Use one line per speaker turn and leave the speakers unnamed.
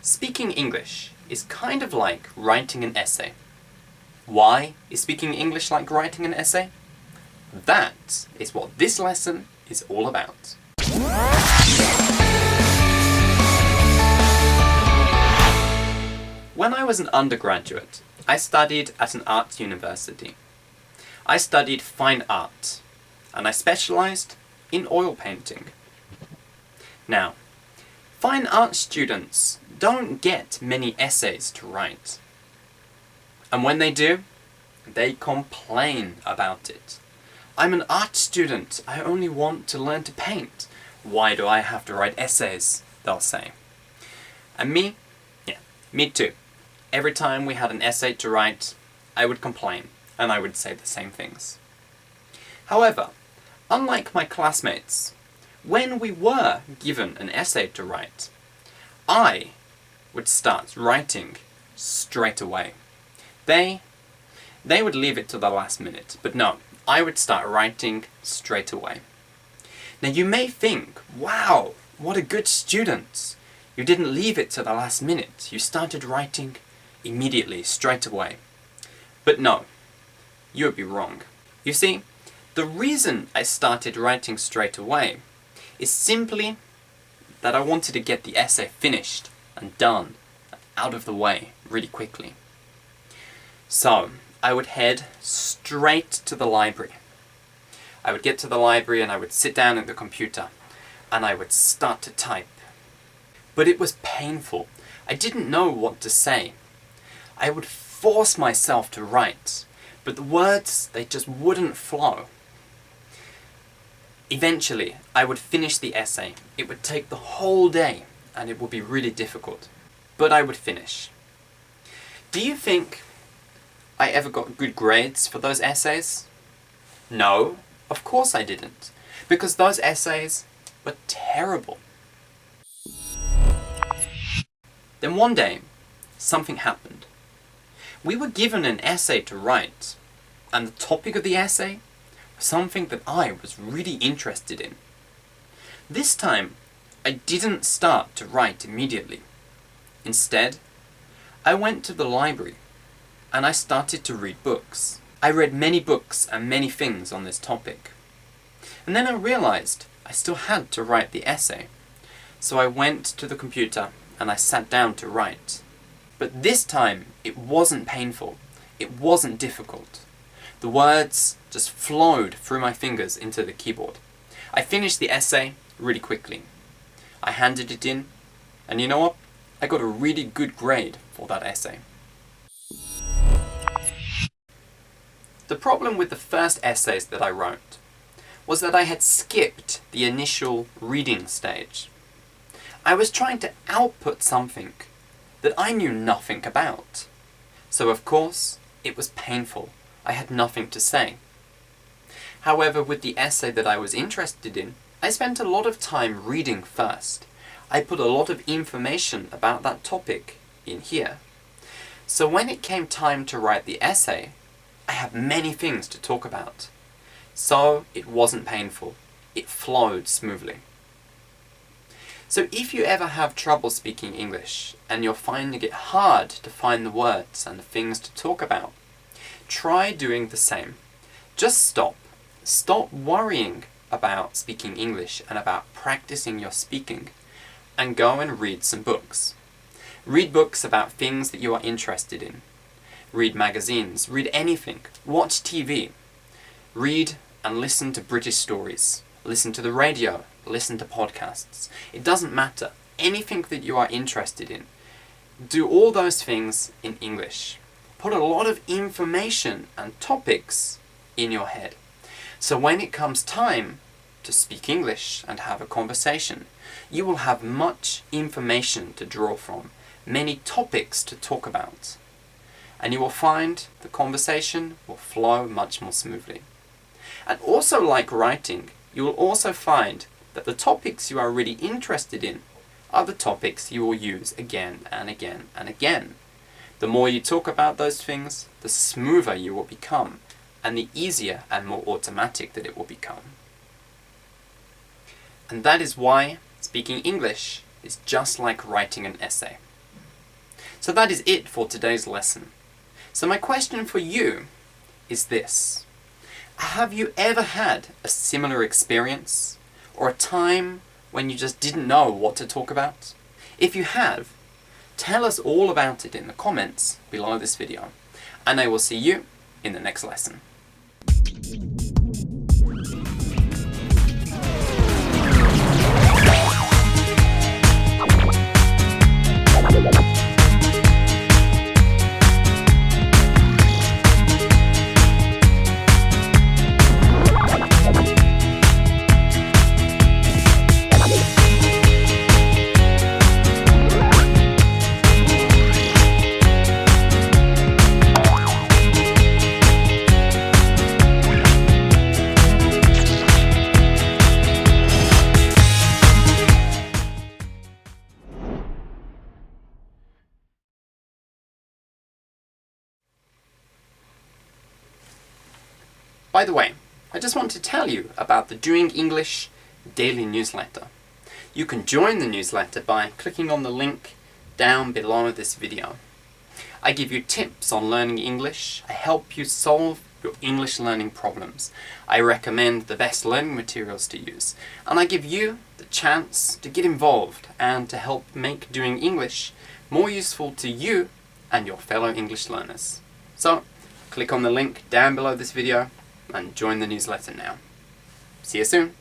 Speaking English is kind of like writing an essay. Why is speaking English like writing an essay? That is what this lesson is all about. When I was an undergraduate, I studied at an arts university. I studied fine art, and I specialized in oil painting. Now, fine art students don't get many essays to write. And when they do, they complain about it. I'm an art student, I only want to learn to paint. Why do I have to write essays? They'll say. And me? Yeah, me too. Every time we had an essay to write, I would complain, and I would say the same things. However, unlike my classmates, when we were given an essay to write, I would start writing straight away. They would leave it to the last minute, but no, I would start writing straight away. Now you may think, wow, what a good student. You didn't leave it to the last minute. You started writing immediately, straight away. But no, you would be wrong. You see, the reason I started writing straight away is simply that I wanted to get the essay finished and done, out of the way, really quickly. So, I would head straight to the library. I would get to the library and I would sit down at the computer and I would start to type. But it was painful. I didn't know what to say. I would force myself to write, but the words, they just wouldn't flow. Eventually, I would finish the essay. It would take the whole day, and it would be really difficult. But I would finish. Do you think I ever got good grades for those essays? No, of course I didn't. Because those essays were terrible. Then one day, something happened. We were given an essay to write, and the topic of the essay was something that I was really interested in. This time, I didn't start to write immediately. Instead, I went to the library and I started to read books. I read many books and many things on this topic. And then I realized I still had to write the essay. So I went to the computer and I sat down to write. But this time, it wasn't painful. It wasn't difficult. The words just flowed through my fingers into the keyboard. I finished the essay really quickly. I handed it in, and you know what? I got a really good grade for that essay. The problem with the first essays that I wrote was that I had skipped the initial reading stage. I was trying to output something that I knew nothing about. So of course, it was painful. I had nothing to say. However, with the essay that I was interested in, I spent a lot of time reading first. I put a lot of information about that topic in here. So when it came time to write the essay, I had many things to talk about. So it wasn't painful. It flowed smoothly. So if you ever have trouble speaking English and you're finding it hard to find the words and the things to talk about, try doing the same. Just stop. Stop worrying about speaking English and about practicing your speaking, and go and read some books. Read books about things that you are interested in. Read magazines, read anything, watch TV. Read and listen to British stories. Listen to the radio, listen to podcasts. It doesn't matter. Anything that you are interested in. Do all those things in English. Put a lot of information and topics in your head. So when it comes time to speak English and have a conversation, you will have much information to draw from, many topics to talk about. And you will find the conversation will flow much more smoothly. And also, like writing, you will also find that the topics you are really interested in are the topics you will use again and again and again. The more you talk about those things, the smoother you will become, and the easier and more automatic that it will become. And that is why speaking English is just like writing an essay. So that is it for today's lesson. So my question for you is this. Have you ever had a similar experience or a time when you just didn't know what to talk about? If you have, tell us all about it in the comments below this video, and I will see you in the next lesson. By the way, I just want to tell you about the Doing English daily newsletter. You can join the newsletter by clicking on the link down below this video. I give you tips on learning English, I help you solve your English learning problems, I recommend the best learning materials to use, and I give you the chance to get involved and to help make doing English more useful to you and your fellow English learners. So, click on the link down below this video and join the newsletter now. See you soon!